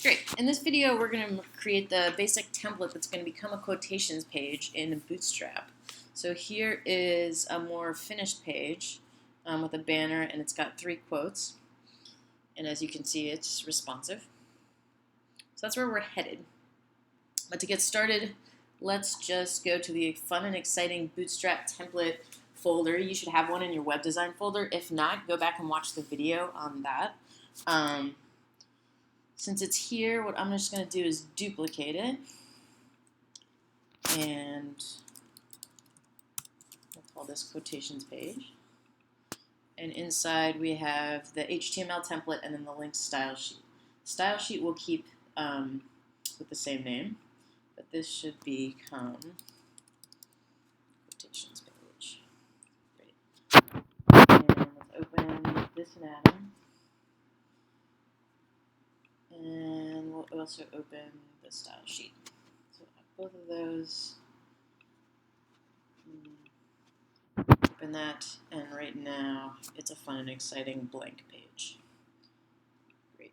Great. In this video, we're going to create the basic template that's going to become a quotations page in Bootstrap. So here is a more finished page with a banner, and it's got 3 quotes. And as you can see, it's responsive. So that's where we're headed. But to get started, let's just go to the fun and exciting Bootstrap template folder. You should have one in your web design folder. If not, go back and watch the video on that. Since it's here, what I'm just going to do is duplicate it, and we'll call this quotations page. And inside we have the HTML template and then the linked style sheet. Style sheet will keep with the same name, but this should become quotations page. Great. And let's open this in Atom. And we'll also open the style sheet. So both of those. Open that, and right now it's a fun and exciting blank page. Great.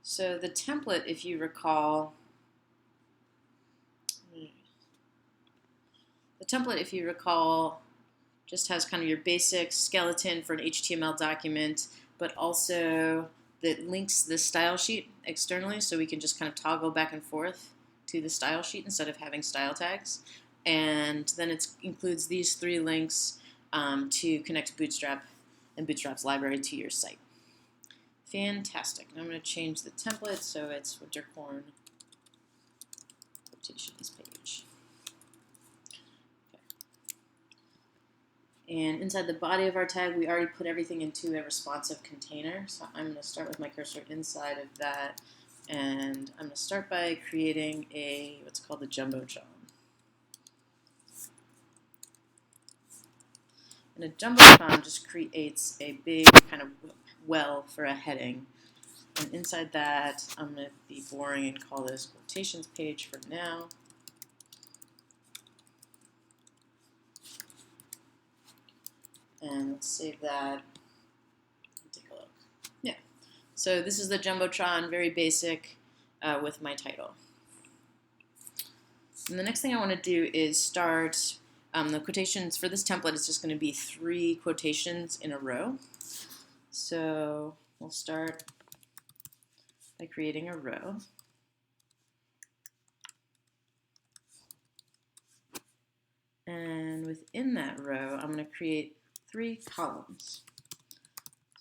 So the template, if you recall, just has kind of your basic skeleton for an HTML document, but also that links the style sheet externally, so we can just kind of toggle back and forth to the style sheet instead of having style tags. And then it includes these 3 links to connect Bootstrap and Bootstrap's library to your site. Fantastic. And I'm going to change the template so it's Wintercorn quotations page. And inside the body of our tag, we already put everything into a responsive container. So I'm going to start with my cursor inside of that. And I'm going to start by creating what's called a Jumbotron. And a Jumbotron just creates a big kind of well for a heading. And inside that, I'm going to be boring and call this quotations page for now. And let's save that. Take a look. Yeah. So this is the Jumbotron, very basic, with my title. And the next thing I want to do is start the quotations for this template. Is just going to be 3 quotations in a row. So we'll start by creating a row. And within that row, I'm going to create 3 columns.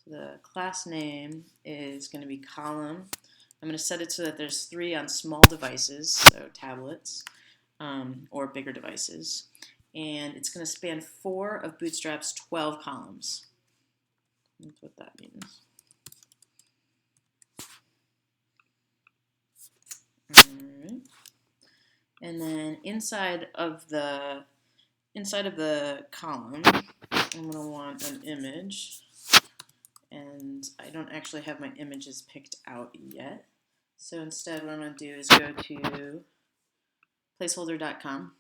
So the class name is going to be column. I'm going to set it so that there's 3 on small devices, so tablets, or bigger devices. And it's going to span 4 of Bootstrap's 12 columns. That's what that means. Alright. And then inside of the column, I'm going to want an image. And I don't actually have my images picked out yet. So instead what I'm going to do is go to placeholder.com.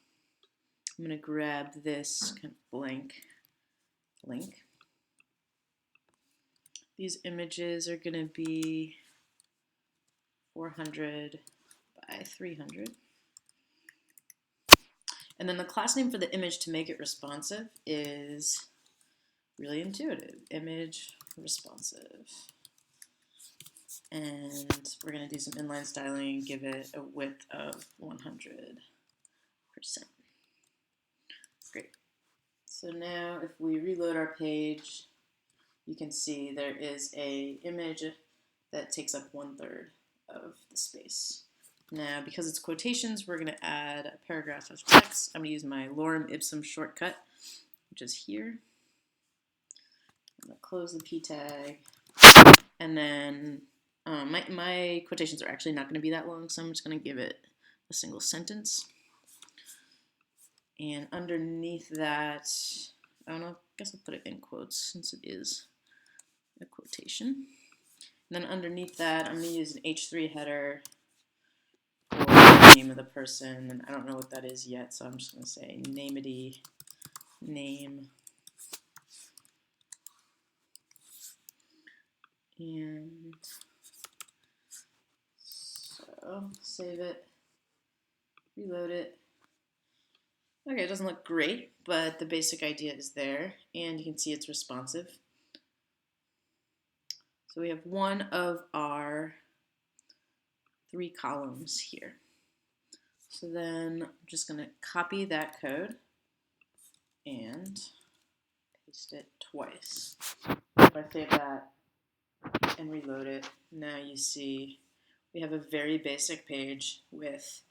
I'm going to grab this kind of blank link. These images are going to be 400 by 300. And then the class name for the image to make it responsive is really intuitive, image responsive. And we're going to do some inline styling, give it a width of 100%. Great. So now if we reload our page, you can see there is an image that takes up 1/3 of the space. Now, because it's quotations, we're going to add a paragraph of text. I'm going to use my lorem ipsum shortcut, which is here. I'm going to close the p tag. And then my quotations are actually not going to be that long, so I'm just going to give it a single sentence. And underneath that, I don't know, I guess I'll put it in quotes since it is a quotation. And then underneath that, I'm going to use an H3 header for the name of the person, and I don't know what that is yet, so I'm just going to say namety name. And Uh-oh, save it, reload it. Okay, it doesn't look great, but the basic idea is there, and you can see it's responsive. So we have one of our 3 columns here. So then I'm just going to copy that code and paste it twice. If I save that and reload it, now you see we have a very basic page with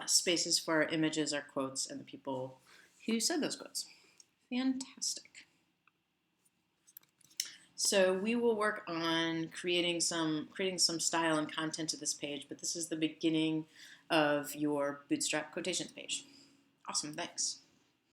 spaces for our images, our quotes, and the people who said those quotes. Fantastic. So we will work on creating some style and content to this page, but this is the beginning of your Bootstrap quotations page. Awesome, thanks.